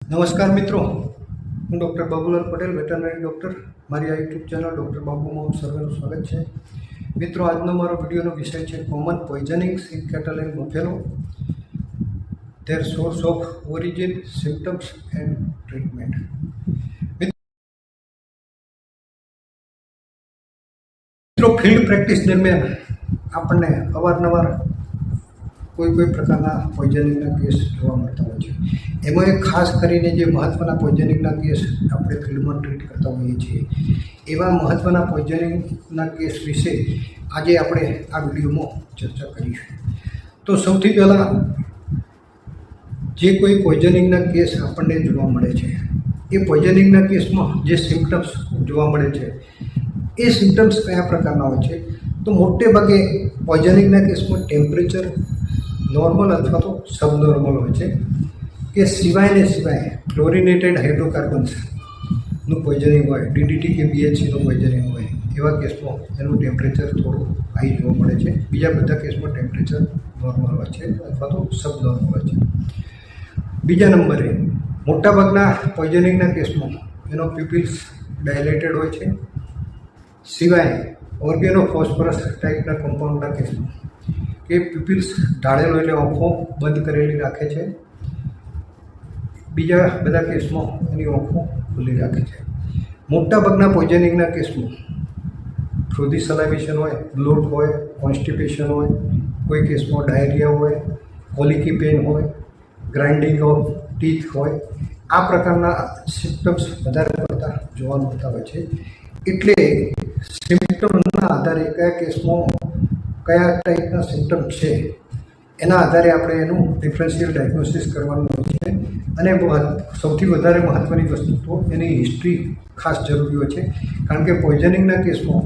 નમસ્કાર મિત્રો, હું doctor Babulal Patel, veterinary doctor. મારી આ યુટ્યુબ ચેનલ ડૉક્ટર બાબુમાં સર્વેનું સ્વાગત છે. મિત્રો, આજનો મારો વિડીયોનો વિષય છે common poisonings in cattle and buffalo, their source of origin, symptoms and treatment. મિત્રો, ફિલ્ડ પ્રેક્ટિસ દરમિયાન આપણને અવારનવાર કોઈ પ્રકારના પોઈઝનિંગના કેસ જોવા મળતા હોય છે. એમાં એક ખાસ કરીને જે મહત્ત્વના પોઈઝનિંગના કેસ આપણે ફિલ્ડમાં ટ્રીટ કરતા હોઈએ છીએ, એવા મહત્ત્વના પોઈઝનિંગના કેસ વિશે આજે આપણે આ વિડીયોમાં ચર્ચા કરીશું. તો સૌથી પહેલાં જે કોઈ પોઈઝનિંગના કેસ આપણને જોવા મળે છે, એ પોઈઝનિંગના કેસમાં જે સિમ્ટમ્સ જોવા મળે છે, એ સિમ્ટમ્સ કયા પ્રકારના હોય છે? તો મોટે ભાગે પોઈઝનિંગના કેસમાં ટેમ્પરેચર નોર્મલ અથવા તો સબનોર્મલ હોય છે, કે સિવાય ક્લોરિનેટેડ હાઇડ્રોકાર્બન્સનું પોઈઝનિંગ હોય, DDT કે BHCનું પોઈઝનિંગ હોય, એવા કેસમાં એનું ટેમ્પરેચર થોડું હાઈ જોવા મળે છે. બીજા બધા કેસમાં ટેમ્પરેચર નોર્મલ હોય છે અથવા તો સબનોર્મલ હોય છે. બીજા નંબરે મોટાભાગના પોઈઝનિંગના કેસમાં એનો પ્યુપિલ્સ ડાયલેટેડ હોય છે. સિવાય ઓર્ગેનોફોસ્ફરસ ટાઈપના કમ્પાઉન્ડના કેસમાં કે પ્યુપિલ્સ ઢાળેલો એટલે આંખો બંધ કરેલી રાખે છે. બીજા બધા કેસમાં એની આંખો ખુલ્લી રાખે છે. મોટાભાગના પોઈઝનિંગના કેસમાં ફ્રોઝી સલાઇવેશન હોય, બ્લોટ હોય, કોન્સ્ટિપેશન હોય, કોઈ કેસમાં ડાયરિયા હોય, કોલિકી પેન હોય, ગ્રાઇન્ડિંગ ઓફ ટીથ હોય, આ પ્રકારના સિમ્ટમ્સ વધારે પડતા જોવા મળતા હોય છે. એટલે સિમ્ટમના આધારે કયા કેસમાં કયા ટાઈપના સિમ્ટમ્સ છે, એના આધારે આપણે એનું ડિફરન્શિયલ ડાયગ્નોસિસ કરવાનું હોય છે. અને સૌથી વધારે મહત્ત્વની વસ્તુ તો એની હિસ્ટ્રી ખાસ જરૂરી હોય છે. કારણ કે પોઈઝનિંગના કેસમાં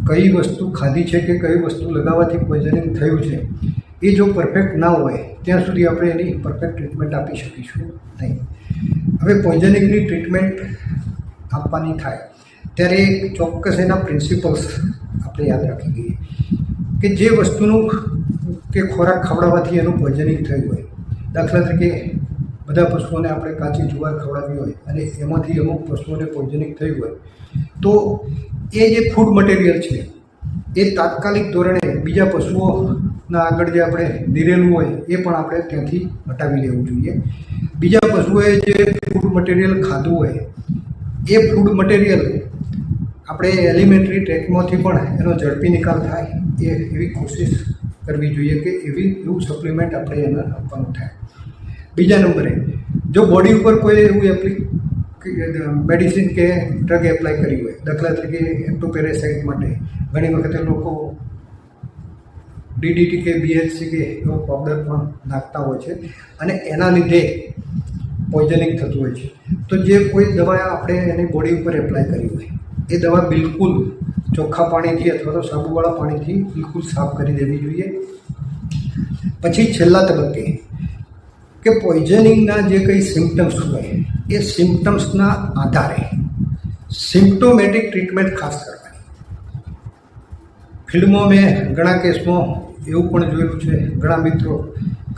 કઈ વસ્તુ ખાધી છે કે કઈ વસ્તુ લગાવવાથી પોઈઝનિંગ થયું છે, એ જો પરફેક્ટ ના હોય ત્યાં સુધી આપણે એની પરફેક્ટ ટ્રીટમેન્ટ આપી શકીશું નહીં. હવે પોઈઝનિંગની ટ્રીટમેન્ટ આપવાની થાય ત્યારે એક ચોક્કસ એના પ્રિન્સિપલ્સ આપણે યાદ રાખી દઈએ કે જે વસ્તુનું કે ખોરાક ખવડાવવાથી એનું પોઈઝનિંગ થયું હોય, દાખલા તરીકે બધા પશુઓને આપણે કાચી જુવાર ખવડાવી હોય અને એમાંથી અમુક પશુઓને પોઈઝનિંગ થયું હોય, તો એ જે ફૂડ મટીરિયલ છે એ તાત્કાલિક ધોરણે બીજા પશુઓના આગળ જે આપણે નીરેલું હોય એ પણ આપણે ત્યાંથી હટાવી લેવું જોઈએ. બીજા પશુઓએ જે ફૂડ મટીરિયલ ખાધું હોય એ ફૂડ મટીરિયલ આપણે એલિમેન્ટરી ટ્રેકમાંથી પણ એનો ઝડપી નિકાલ થાય એવી કોશિશ કરવી જોઈએ કે એવું સપ્લિમેન્ટ આપણે એને આપવાનું થાય. બીજા નંબરે જો બોડી ઉપર કોઈ એવું મેડિસિન કે ડ્રગ એપ્લાય કરી હોય, દાખલા તરીકે એન્ટોપેરાસાઇટ માટે ઘણી વખતે લોકો DDT કે BHC કે એવો પાવડર પણ નાખતા હોય છે અને એના લીધે પોઈઝનિંગ થતું હોય છે. તો જે કોઈ દવા આપણે એની બોડી ઉપર એપ્લાય કરી હોય, એ દવા બિલકુલ ચોખ્ખા પાણીથી અથવા તો સાબુવાળા પાણીથી બિલકુલ સાફ કરી દેવી જોઈએ. પછી છેલ્લા તબક્કે કે પોઈઝનિંગના જે કંઈ સિમ્ટમ્સ હોય એ સિમ્ટમ્સના આધારે સિમ્પ્ટોમેટિક ટ્રીટમેન્ટ ખાસ કરવાની. ફિલ્ડમાં મેં ઘણા કેસમાં એવું પણ જોયેલું છે, ઘણા મિત્રો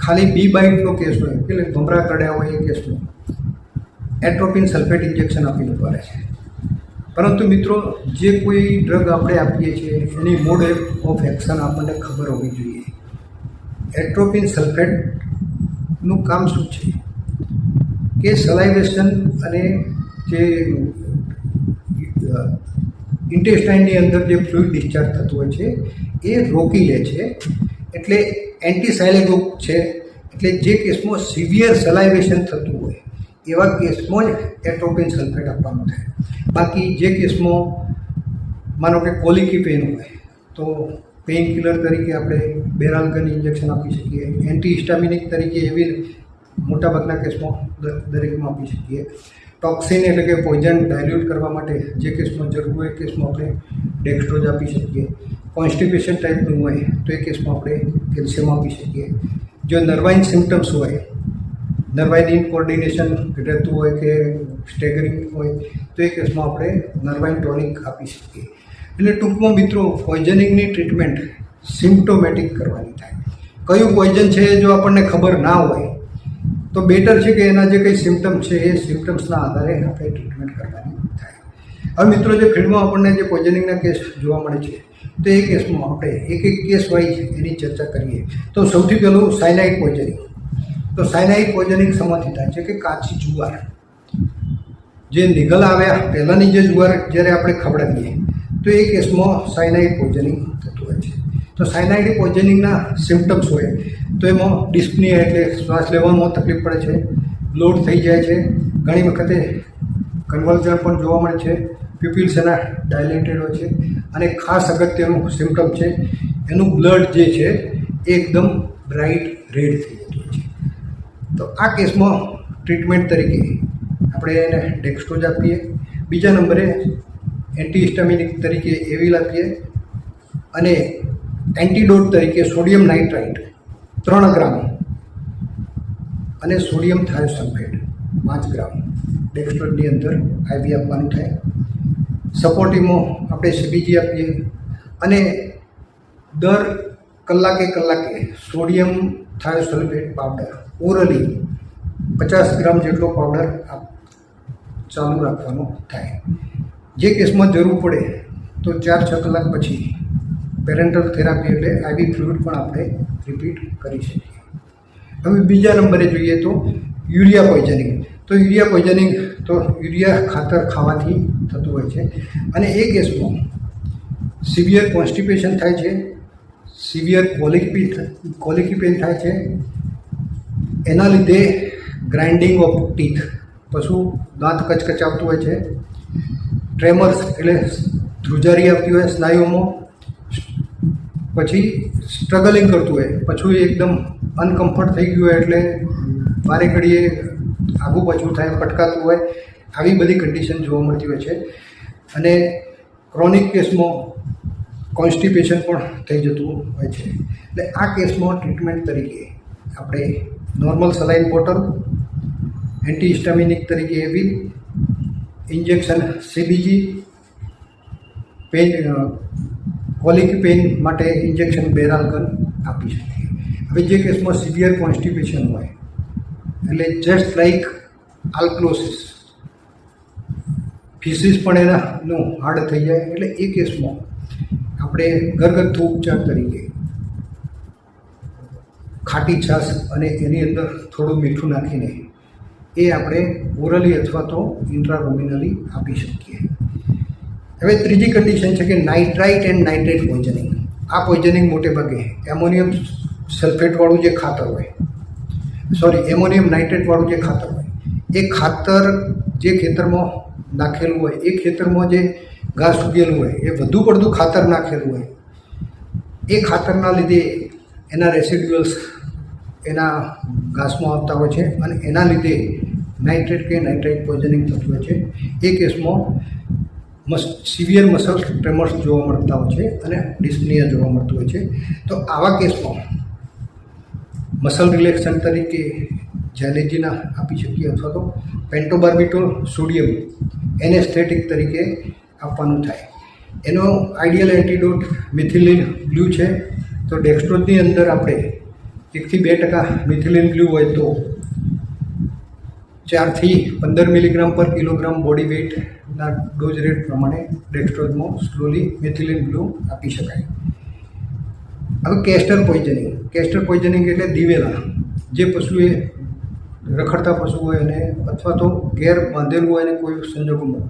ખાલી બી બાઇટનો કેસ હોય એટલે ભમરા કરડ્યા હોય એ કેસમાં એટ્રોપિન સલ્ફેટ ઇન્જેક્શન આપીને પડે છે. પરંતુ મિત્રો, જે કોઈ ડ્રગ આપણે આપીએ છીએ એની મોડ ઓફ એક્શન આપણને ખબર હોવી જોઈએ. એટ્રોપિન સલ્ફેટનું કામ શું છે કે સલાઇવેશન અને જે ઇન્ટેસ્ટાઇનની અંદર જે ફ્લુઇડ ડિસ્ચાર્જ થતું હોય છે એ રોકી લે છે. એટલે એન્ટીસાયલેટિક છે. એટલે જે કેસમાં સિવિયર સલાઇવેશન થતું હોય એવા કેસમાં જ એટ્રોપિન સલ્ફેટ આપવાનું થાય. બાકી જે કેસમાં માનો કે કોલિકી પેન હોય તો પેઇન કિલર તરીકે આપણે બેરાલ્ગન ઇન્જેક્શન આપી શકીએ. એન્ટીહિસ્ટામિનિક તરીકે એવી મોટાભાગના કેસમાં દરેકમાં આપી શકીએ. ટોક્સિન એટલે કે પોઈઝન ડાયલ્યુટ કરવા માટે જે કેસમાં જરૂર હોય એ કેસમાં આપણે ડેક્સ્ટ્રોઝ આપી શકીએ. કોન્સ્ટિપેશન ટાઈપનું હોય તો એ કેસમાં આપણે કેલ્શિયમ આપી શકીએ. જો નર્વાઇન સિમ્ટમ્સ હોય, નર્વાઇન ઇનકોર્ડિનેશન રહેતું હોય કે સ્ટેગરિંગ હોય તો એ કેસમાં આપણે નર્વાઇન ટોનિક આપી શકીએ. એટલે ટૂંકમાં મિત્રો, પોઈઝનિંગની ટ્રીટમેન્ટ સિમ્પ્ટોમેટિક કરવાની થાય. કયું પોઈઝન છે જો આપણને ખબર ના હોય તો બેટર છે કે એના જે કંઈ સિમ્ટમ્સ છે એ સિમ્ટમ્સના આધારે આપણે ટ્રીટમેન્ટ કરવાની થાય. હવે મિત્રો, જે ફિલ્ડમાં આપણને જે પોઈઝનિંગના કેસ જોવા મળે છે, તો એ કેસમાં આપણે એક કેસ વાઇઝ એની ચર્ચા કરીએ. તો સૌથી પહેલું સાયનાઇડ પોઈઝનિંગ. તો સાયનાઇડ પોઈઝનિંગ શેમાંથી થાય છે કે કાચી જુવાર, જે નિગલ આવ્યા પહેલાંની જે જુવાર જ્યારે આપણે ખવડાવીએ તો એ કેસમાં સાયનાઇડ પોઈઝનિંગ થતું હોય છે. તો સાયનાઇડ પોઈઝનિંગના સિમ્ટમ્સ હોય તો એમાં ડિસ્પનિયા એટલે શ્વાસ લેવામાં તકલીફ પડે છે, બ્લોડ થઈ જાય છે, ઘણી વખતે કન્વલ્ઝન પણ જોવા મળે છે, પ્યુપિલ્સ એના ડાયલેટેડ હોય છે, અને ખાસ અગત્યનું સિમ્ટમ છે એનું બ્લડ જે છે એ એકદમ બ્રાઇટ રેડ થઈ જતું હોય છે. તો આ કેસમાં ટ્રીટમેન્ટ તરીકે આપણે એને ડેક્સ્ટ્રોઝ આપીએ. બીજા નંબરે એન્ટીહિસ્ટામિનિક તરીકે એવિલ આપીએ, અને એન્ટીડોટ તરીકે સોડિયમ નાઇટ્રાઇટ 3 ગ્રામ અને સોડિયમ થાયોસલ્ફેટ 5 ગ્રામ ડેક્સ્ટ્રોઝની અંદર આઈવી આપવાનું થાય. સપોર્ટિવમાં આપણે સીબીજી આપીએ, અને દર કલાકે સોડિયમ થાયોસલ્ફેટ પાવડર ઓરલી 50 ગ્રામ જેટલો પાવડર ચાલુ રાખવાનો થાય. જે કેસમાં જરૂર પડે તો 4-6 કલાક પછી પેરેન્ટલ થેરાપી એટલે આઈવી ફ્લુઇડ પણ આપણે રિપીટ કરી શકીએ. હવે બીજા નંબરે જોઈએ તો યુરિયા પોઈઝનિંગ. તો યુરિયા પોઈઝનિંગ તો યુરિયા ખાતર ખાવાથી થતું હોય છે, અને એ કેસમાં સિવિયર કોન્સ્ટિપેશન થાય છે, સિવિયર કોલિકી પેન થાય છે. એના લીધે ગ્રાઇન્ડિંગ ઓફ ટીથ, પશુ દાંત કચકચાવતું હોય છે, ટ્રેમર્સ એટલે ધ્રુજારી આવતી હોય સ્નાયુઓમાં, પછી સ્ટ્રગલિંગ કરતું હોય, પછી એકદમ અનકમ્ફર્ટ થઈ ગયું હોય એટલે વારે ઘડીએ આગું પાછું થાય, પટકાતું હોય, આવી બધી કન્ડિશન જોવા મળતી હોય છે. અને ક્રોનિક કેસમાં કોન્સ્ટિપેશન પણ થઈ જતું હોય છે. એટલે આ કેસમાં ટ્રીટમેન્ટ તરીકે આપણે નોર્મલ સલાઇન બોટલ, એન્ટીહિસ્ટામિનિક તરીકે એવી ઇન્જેક્શન સીબીજી, પેઇન કોલિક પેઇન માટે ઇન્જેક્શન બેરાલગન આપી શકીએ. હવે જે કેસમાં સિવિયર કોન્સ્ટિપેશન હોય એટલે જસ્ટ લાઇક આલ્કલોસિસ, ફિસીસ પણ એનાનું હાર્ડ થઈ જાય, એટલે એ કેસમાં આપણે ઘરગથ્થુ ઉપચાર તરીકે ખાટી છાશ અને એની અંદર થોડું મીઠું નાખીને એ આપણે ઓરલી અથવા તો ઇન્ટ્રારોમિનલી આપી શકીએ. હવે ત્રીજી કન્ડિશન છે કે નાઇટ્રાઇટ એન્ડ નાઇટ્રેટ પોઈઝનિંગ. આ પોઈઝનિંગ મોટે ભાગે એમોનિયમ સલ્ફેટવાળું જે ખાતર હોય, એમોનિયમ નાઇટ્રેટવાળું જે ખાતર હોય, એ ખાતર જે ખેતરમાં નાખેલું હોય, એ ખેતરમાં જે ઘાસ ઉગેલું હોય, એ વધુ પડતું ખાતર નાખેલું હોય, એ ખાતરના લીધે એના રેસિડ્યુઅલ્સ એના ઘાસમાં આવતા હોય છે, અને એના લીધે નાઇટ્રેટ કે નાઇટ્રાઇટ પોઈઝનિંગ થતું હોય છે. એ કેસમાં સિવિયર મસલ ટ્રેમર્સ જોવા મળતા હોય છે, અને ડિસ્પનિયા જોવા મળતું હોય છે. તો આવા કેસમાં મસલ રિલેક્સન તરીકે જેલેજીના આપી શકીએ, અથવા તો પેન્ટોબાર્બિટોલ સોડિયમ એનેસ્થેટિક તરીકે આપવાનું થાય. એનો આઈડિયલ એન્ટીડોટ મિથિલિન બ્લુ છે. તો ડેક્સ્ટ્રોઝની અંદર આપણે 1-2% મિથિલિન બ્લુ હોય તો 4 થી 15 મિલીગ્રામ પર કિલોગ્રામ બોડી વેઇટના ડોઝ રેટ પ્રમાણે ડેક્સ્ટ્રોઝમાં સ્લોલી મિથિલિન બ્લુ આપી શકાય. હવે કેસ્ટર પોઈઝનિંગ એટલે દિવેલા. જે પશુએ રખડતા પશુ હોય અને અથવા તો ઘેર બાંધેલું હોય અને કોઈ સંજોગોમાં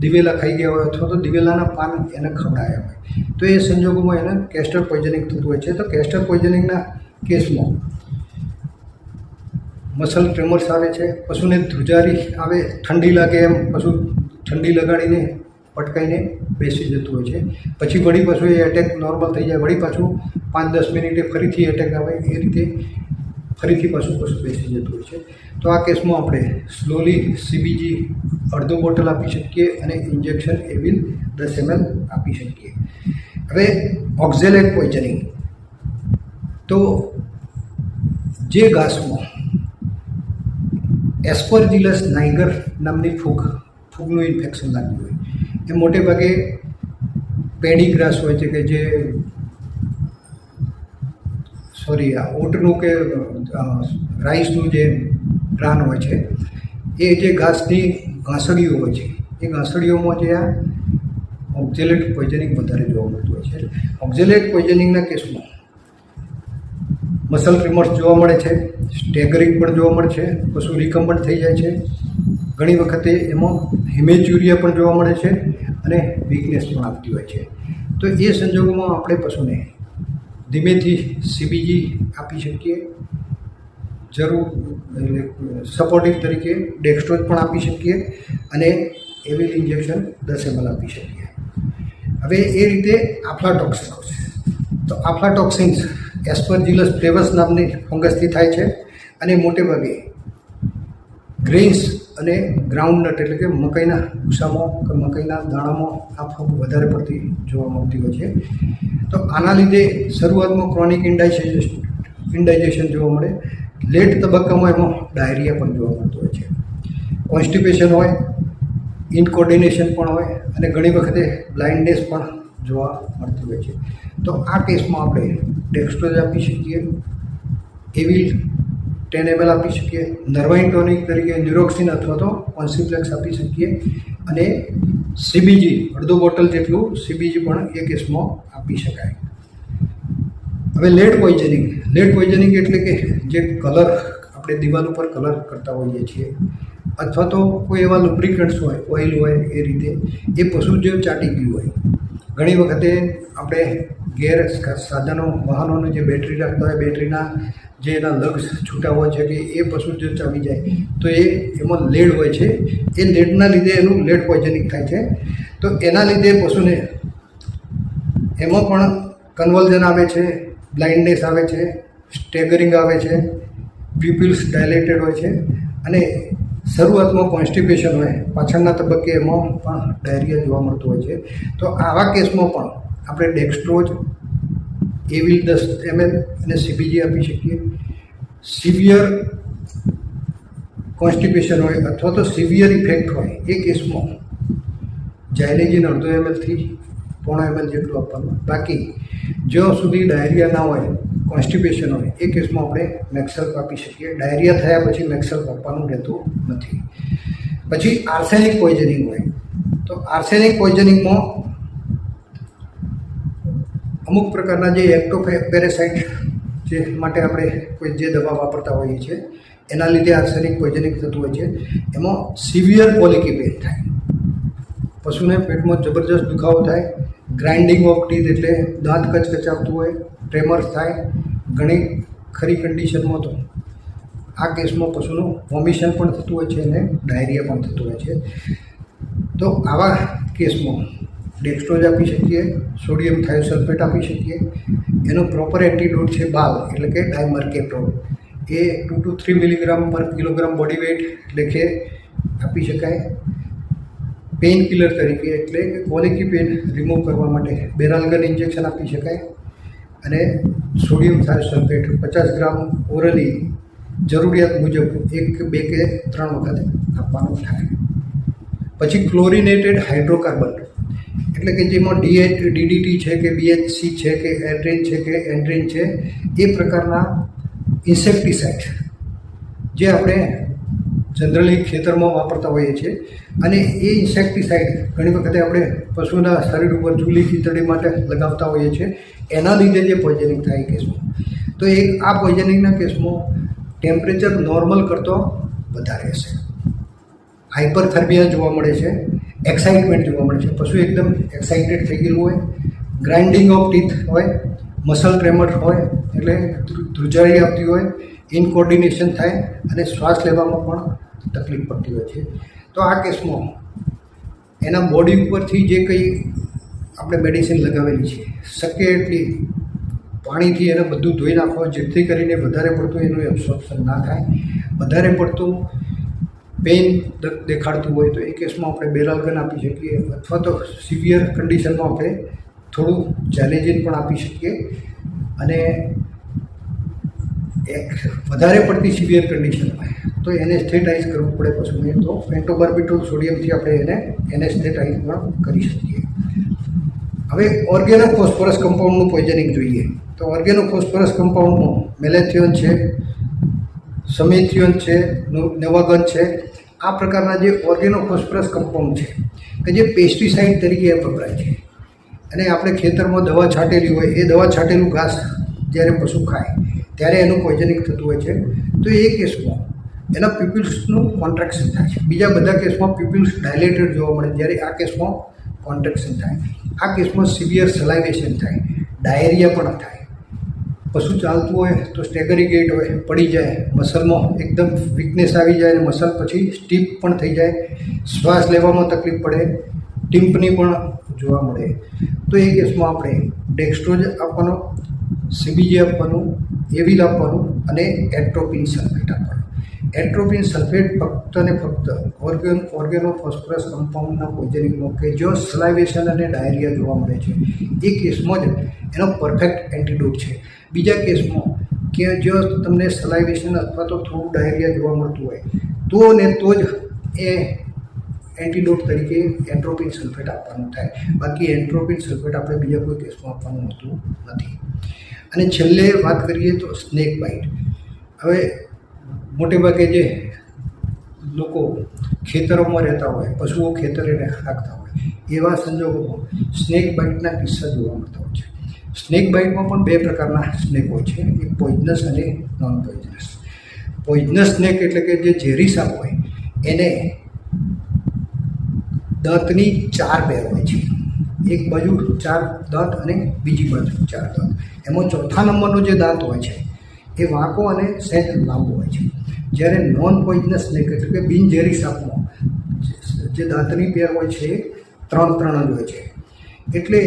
દિવેલા ખાઈ ગયા હોય, અથવા તો દિવેલાના પાન એને ખવડાવ્યા હોય, તો એ સંજોગોમાં એને કેસ્ટર પોઈઝનિંગ થતું હોય છે. તો કેસ્ટર પોઈઝનિંગના કેસમાં મસલ ટ્રેમર્સ આવે છે, પશુને ધ્રુજારી આવે, ઠંડી લાગે એમ પશુ ઠંડી લગાડીને પટકાઈને બેસી જતું હોય છે. પછી વળી પાછું એ એટેક નોર્મલ થઈ જાય, વળી પાછું 5-10 મિનિટે ફરીથી એટેક આવે, એ રીતે ફરીથી પાછું બેસી જતું હોય છે. તો આ કેસમાં આપણે સ્લોલી સીબીજી અડધો બોટલ આપી શકીએ, અને ઇન્જેક્શન એવિલ 10 ml આપી શકીએ. હવે ઓક્ઝેલેટ પોઈઝનિંગ. તો જે ઘાસમાં એસ્પરજીલસ નાઇગર નામની ફૂગનું ઇન્ફેક્શન લાગ્યું હોય, એ મોટે ભાગે પેડી ગ્રાસ હોય છે, કે જે ઓટનું કે રાઈસનું જે રાન હોય છે એ જે ઘાસની ઘાસડીઓ હોય છે એ ઘાસડીઓમાં જે આ ઓક્ઝેલેટ પોઈઝનિંગ વધારે જોવા મળતું હોય છે. ઓક્ઝેલેટ પોઈઝનિંગના કેસમાં મસલ ટ્રીમર્સ જોવા મળે છે, સ્ટેગરિંગ પણ જોવા મળે છે, પશુ રિકમ્બન્ટ થઈ જાય છે, ઘણી વખતે એમાં હિમેચ્યુરિયા પણ જોવા મળે છે અને વીકનેસ પણ આવતી હોય છે. તો એ સંજોગોમાં આપણે પશુને ધીમેથી CBG આપી શકીએ, જરૂર સપોર્ટિવ તરીકે ડેક્સ્ટ્રોઝ પણ આપી શકીએ અને એવિલ ઇન્જેક્શન 10 ml આપી શકીએ. હવે એ રીતે આફ્લાટોક્સિન્સ છે. તો આફ્લાટોક્સિન્સ એસ્પરજીલસ ફ્લેવસ નામની ફંગસથી થાય છે અને મોટે ભાગે ગ્રેઇન્સ અને ગ્રાઉન્ડનટ એટલે કે મકાઈના ભૂસામાં કે મકાઈના દાણામાં આ ફંગ વધારે પડતી જોવા મળતી હોય છે. તો આના લીધે શરૂઆતમાં ક્રોનિક ઇન્ડાઇજેશન જોવા મળે, લેટ તબક્કામાં એમાં ડાયરિયા પણ જોવા મળતું હોય છે, કોન્સ્ટિપેશન હોય, ઇનકોર્ડિનેશન પણ હોય અને ઘણી વખતે બ્લાઇન્ડનેસ પણ જોવા મળતી હોય છે. તો આ કેસમાં આપણે ડેક્સ્ટ્રોઝ આપી શકીએ, એવિલ 10 ml આપી શકીએ, નર્વાઇન ટોનિક તરીકે ન્યુરોક્સિન અથવા તો કોન્સિપ્લેક્સ આપી શકીએ અને CBG અડધો બોટલ જેટલું CBG પણ એ કેસમાં આપી શકાય. હવે લેડ પોઈઝનિંગ એટલે કે જે કલર આપણે દિવાલ ઉપર કલર કરતા હોઈએ છીએ અથવા તો કોઈ એવા લુબ્રિકન્ટ્સ હોય, ઓઇલ હોય, એ રીતે એ પશુ જે ચાટી ગયું હોય. ઘણી વખતે આપણે સાધનો વાહનોની જે બેટરી રાખતા હોય, બેટરીના જે એના લગ્સ છૂટા હોય છે કે એ પશુ જો ચાવી જાય તો એમાં લેડ હોય છે, એ લેડના લીધે એનું લેડ પોઈઝનિંગ થાય છે. તો એના લીધે પશુને એમાં પણ કન્વલ્ઝન આવે છે, બ્લાઇન્ડનેસ આવે છે, સ્ટેગરિંગ આવે છે, પ્યુપિલ્સ ડાયલેટેડ હોય છે અને શરૂઆતમાં કોન્સ્ટિપેશન હોય, પાછળના તબક્કે એમાં પણ ડાયરિયા જોવા મળતું હોય છે. તો આવા કેસમાં પણ આપણે ડેક્સ્ટ્રોઝ, એવિલ 10 ml અને CBG આપી શકીએ. સિવિયર કોન્સ્ટિપેશન હોય અથવા તો સિવિયર ઇફેક્ટ હોય એ કેસમાં જાયલેજિન 1/2 ml થી 0.5 ml જેટલું આપવાનું. બાકી જ્યાં સુધી ડાયરિયા ના હોય, કોન્સ્ટિપેશન હોય, એ કેસમાં આપણે મેક્સલ્ફ આપી શકીએ. ડાયરિયા થયા પછી મેક્સલ્ફ આપવાનું રહેતું નથી. પછી આર્સેનિક પોઈઝનિંગ હોય તો આર્સેનિક પોઈઝનિંગમાં અમુક પ્રકારના જે એક્ટોપેરેસાઇટ જે માટે આપણે કોઈ જે દવા વાપરતા હોઈએ છીએ એના લીધે આર્સેનિક પોઈઝનિંગ થતું હોય છે. એમાં સિવિયર કોલિકી પેઇન થાય, પશુને પેટમાં જબરજસ્ત દુખાવો થાય, ગ્રાઇન્ડિંગ ઓફ ટીથ એટલે દાંત કચકચાવતું હોય, ટ્રેમર્સ થાય. ઘણી ખરી કન્ડિશનમાં તો આ કેસમાં પશુનું વોમિશન પણ થતું હોય છે અને ડાયરિયા પણ થતું હોય છે. તો આવા કેસમાં ડેક્સ્ટ્રોઝ આપી શકીએ, સોડિયમ થાયોસલ્ફેટ આપી શકીએ. એનો પ્રોપર એન્ટીડોટ છે બાલ એટલે કે ડાયમર્કેપ્રોલ, એ 2 to 3 mg/kg બોડી વેઇટ લેખે આપી શકાય. પેઇન કિલર તરીકે એટલે કે કોલિકી પેઇન રિમૂવ કરવા માટે બેરાલ્ગન ઇન્જેક્શન આપી શકાય અને સોડિયમ થાયોસલ્ફેટ 50 ગ્રામ ઓરલી જરૂરિયાત મુજબ 1, 2 કે 3 વખત આપવાનું થાય. પછી ક્લોરિનેટેડ હાઇડ્રોકાર્બન એટલે કે જેમાં DDT છે કે BHC છે કે એડ્રીન છે કે એન્ડ્રીન છે, એ પ્રકારના ઇન્સેક્ટિસાઇડ જે આપણે જનરલી ખેતરમાં વાપરતા હોઈએ છીએ અને એ ઇન્સેક્ટિસાઇડ ઘણી વખતે આપણે પશુના શરીર ઉપર ચૂલી ખીચડી માટે લગાવતા હોઈએ છીએ. એના લીધે જે પોઈઝનિંગ થાય કેસમાં, તો આ પોઈઝનિંગના કેસમાં ટેમ્પરેચર નોર્મલ કરતો વધારે હશે, હાઇપરથર્મિયા જોવા મળે છે, એક્સાઇટમેન્ટ જોવા મળે છે, પશુ એકદમ એક્સાઇટેડ થઈ ગયેલું હોય, ગ્રાઇન્ડિંગ ઓફ ટીથ હોય, મસલ ટ્રેમર હોય એટલે ધ્રુજારી આવતી હોય, ઇનકોર્ડિનેશન થાય અને શ્વાસ લેવામાં પણ તકલીફ પડતી હોય છે. તો આ કેસમાં એના બોડી ઉપરથી જે કંઈ આપણે મેડિસિન લગાવેલી છે શક્ય એટલી પાણીથી એને બધું ધોઈ નાખો, જેથી કરીને વધારે પડતું એનું એબ્સોર્પ્શન ના થાય. વધારે પડતું પેઇન દેખાડતું હોય તો એ કેસમાં આપણે બેરાલ્ગન આપી શકીએ અથવા તો સિવિયર કન્ડિશનમાં આપણે થોડું જાયલેજિન પણ આપી શકીએ. અને એક વધારે પડતી સિવિયર કન્ડિશન હોય તો એનેસ્થેટાઇઝ કરવું પડે પશુને, તો ફેન્ટોબાર્બિટોલ સોડિયમથી આપણે એને એનેસ્થેટાઇઝ પણ કરી શકીએ. હવે ઓર્ગેનોફોસ્ફરસ કમ્પાઉન્ડનું પોઈઝનિંગ જોઈએ તો ઓર્ગેનોફોસ્ફરસ કમ્પાઉન્ડમાં મેલેથિયોન છે, સમેથિયોન છે, નવાગન છે, આ પ્રકારના જે ઓર્ગેનોફોસ્ફરસ કમ્પાઉન્ડ છે કે જે પેસ્ટિસાઇડ તરીકે વપરાય છે. અને આપણે ખેતરમાં દવા છાંટેલી હોય એ દવા છાંટેલું ઘાસ જ્યારે પશુ ખાય ત્યારે એનું પોઈઝનિંગ થતું હોય છે. તો એ કેસમાં એના પ્યુપિલ્સનું કોન્ટ્રાક્શન થાય છે. બીજા બધા કેસમાં પ્યુપિલ્સ ડાયલેટેડ જોવા મળે, જ્યારે આ કેસમાં કોન્ટ્રાક્શન થાય. આ કેસમાં સિવિયર સલાઇવેશન થાય, ડાયરિયા પણ થાય. પશુ ચાલતું હોય તો સ્ટેગરી ગેટ હોય, પડી જાય, મસલમાં એકદમ વીકનેસ આવી જાય અને મસલ પછી સ્ટીપ પણ થઈ જાય, શ્વાસ લેવામાં તકલીફ પડે, ટિમ્પની પણ જોવા મળે. તો એ કેસમાં આપણે ડેક્સ્ટ્રોઝ આપવાનો, સીબીજી આપવાનું, એવિલ આપવાનું અને એટ્રોપિન સલ્ફેટ આપવાનું. એટ્રોપિન સલ્ફેટ ફક્ત અને ફક્ત ઓર્ગેનોફોસ્ફરસ કમ્પાઉન્ડના પોઈઝનિંગમાં કે જો સલાઇવેશન અને ડાયરિયા જોવા મળે છે એ કેસમાં જ એનો પરફેક્ટ એન્ટીડોટ છે. બીજા કેસમાં કે જો તમને સલાઇવેશન અથવા તો થોડું ડાયરિયા જોવા મળતું હોય તો જ એ એન્ટીડોટ તરીકે એટ્રોપિન સલ્ફેટ આપવાનું થાય. બાકી એટ્રોપિન સલ્ફેટ આપણે બીજા કોઈ કેસમાં આપવાનું હોતું નથી. અને છેલ્લે વાત કરીએ તો સ્નેક બાઇટ. હવે મોટે ભાગે જે લોકો ખેતરોમાં રહેતા હોય, પશુઓ ખેતરે રાખતા હોય, એવા સંજોગોમાં સ્નેક બાઇટના કિસ્સા જોવા મળતા હોય છે. સ્નેક બાઇટમાં પણ બે પ્રકારના સ્નેક હોય છે, એક પોઈઝનસ અને નોન પોઈઝનસ. પોઈઝનસ સ્નેક એટલે કે જે ઝેરી સાપ હોય એને દાંતની 4 પેર હોય છે. એક બાજુ 4 દાંત અને બીજી બાજુ 4 દાંત. એમાં ચોથા નંબરનો જે દાંત હોય છે એ વાંકો અને સહેજ લાંબો હોય છે. જ્યારે નોન પોઈઝનસ સ્નેક એટલે કે બિનઝેરી સાપમાં જે દાંતની પેર હોય છે એ 3 જ હોય છે. એટલે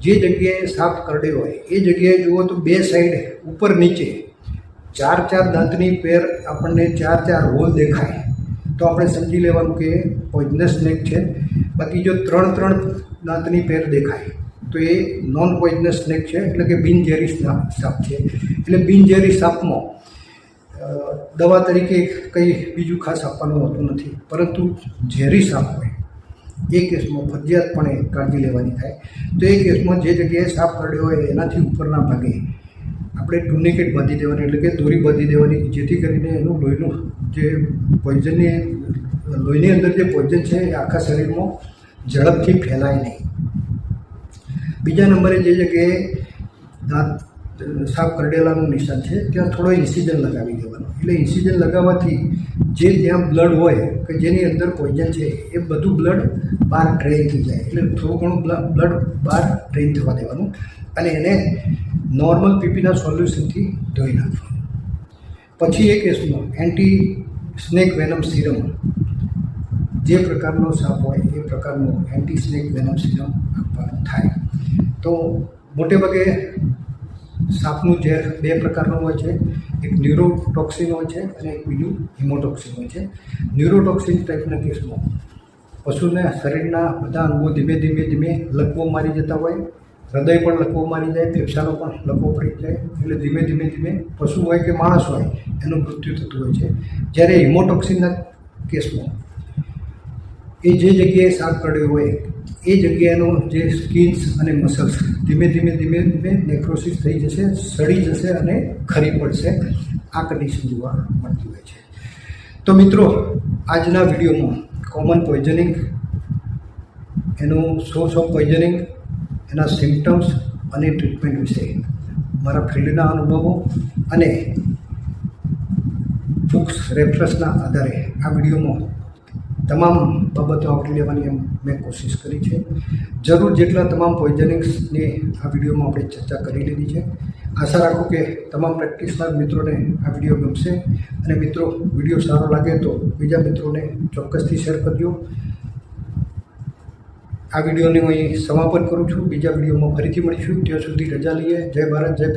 જે જગ્યાએ સાપ કરડે હોય એ જગ્યાએ જુઓ તો બે સાઈડ ઉપર નીચે 4 દાંતની પેર આપણને 4 હોલ દેખાય તો આપણે સમજી લેવાનું કે પોઈઝનસ સ્નેક છે. બાકી જો 3 દાંતની પેર દેખાય તો એ નોન પોઈઝનસ સ્નેક છે, એટલે કે બિનઝેરી સાપ છે. એટલે બિનઝેરી સાપમાં દવા તરીકે કંઈ બીજું ખાસ આપવાનું હોતું નથી, પરંતુ ઝેરી સાપ હોય એ કેસમાં ફરજિયાતપણે કાળજી લેવાની થાય. તો એ કેસમાં જે જગ્યાએ સાપ કરડ્યો હોય એનાથી ઉપરના ભાગે આપણે ટુર્નિકેટ બાંધી દેવાની, એટલે કે દોરી બાંધી દેવાની, જેથી કરીને એનું લોહીની અંદર જે પોઈઝન છે એ આખા શરીરમાં ઝડપથી ફેલાય નહીં. બીજા નંબરે જે જગ્યાએ દાંત સાપ કરડેલાનું નિશાન છે ત્યાં થોડો ઇન્સિઝન લગાવી દેવાનો. એટલે ઇન્સિઝન લગાવવાથી જે ત્યાં બ્લડ હોય કે જેની અંદર પોઈઝન છે એ બધું બ્લડ બહાર ડ્રેઇન થઈ જાય. એટલે થોડું ઘણું બ્લડ બહાર ડ્રેઇન થવા દેવાનું અને એને નોર્મલ પીપીના સોલ્યુશનથી ધોઈ નાખવાનું. પછી એ કેસમાં એન્ટી સ્નેક વેનમ સિરમ, જે પ્રકારનો સાપ હોય એ પ્રકારનો એન્ટી સ્નેક વેનમ સિરમ આપવાનું થાય. તો મોટે ભાગે સાપનું ઝેર બે પ્રકારનું હોય છે, એક ન્યુરોટોક્સિન હોય છે અને એક બીજું હિમોટોક્સિન હોય છે. ન્યુરોટોક્સિન ટાઈપના કેસમાં પશુના શરીરના બધા અંગો ધીમે ધીમે લકવો મારી જતા હોય, હૃદય પણ લકવો મારી જાય, ફેફસાનો પણ લકવો પડી જાય. એટલે ધીમે ધીમે પશુ હોય કે માણસ હોય એનું મૃત્યુ થતું હોય છે. જ્યારે હિમોટોક્સિનના કેસમાં એ જે જગ્યાએ સાપ કરડ્યો હોય એ જગ્યાનો જે સ્કિન્સ અને મસલ્સ ધીમે ધીમે નેક્રોસિસ થઈ જશે, સડી જશે અને ખરી પડશે. આ કન્ડિશન જોવા મળતી હોય છે. તો મિત્રો, આજના વિડીયોમાં કોમન પોઈઝનિંગ, એનું સોર્સ ઓફ પોઈઝનિંગ, એના સિમ્પટમ્સ અને ટ્રીટમેન્ટ વિશે મારા ફિલ્ડના અનુભવો અને બુક્સ રેફરન્સના આધારે આ વિડીયોમાં તમામ બાબતો આવરી લેવાની મેં કોશિશ કરી છે. જરૂર જેટલા તમામ પોઈઝનિંગ્સની આ વિડીયોમાં આપણે ચર્ચા કરી લીધી છે. આશા રાખું કે તમામ પ્રેક્ટિસના મિત્રોને આ વિડીયો ગમશે. અને મિત્રો, વિડીયો સારો લાગે તો બીજા મિત્રોને ચોક્કસથી શેર કરજો. આ વિડીયોને હું અહીં સમાપન કરું છું. બીજા વિડીયોમાં ફરીથી મળીશું. ત્યાં સુધી રજા લઈએ. જય ભારત, જય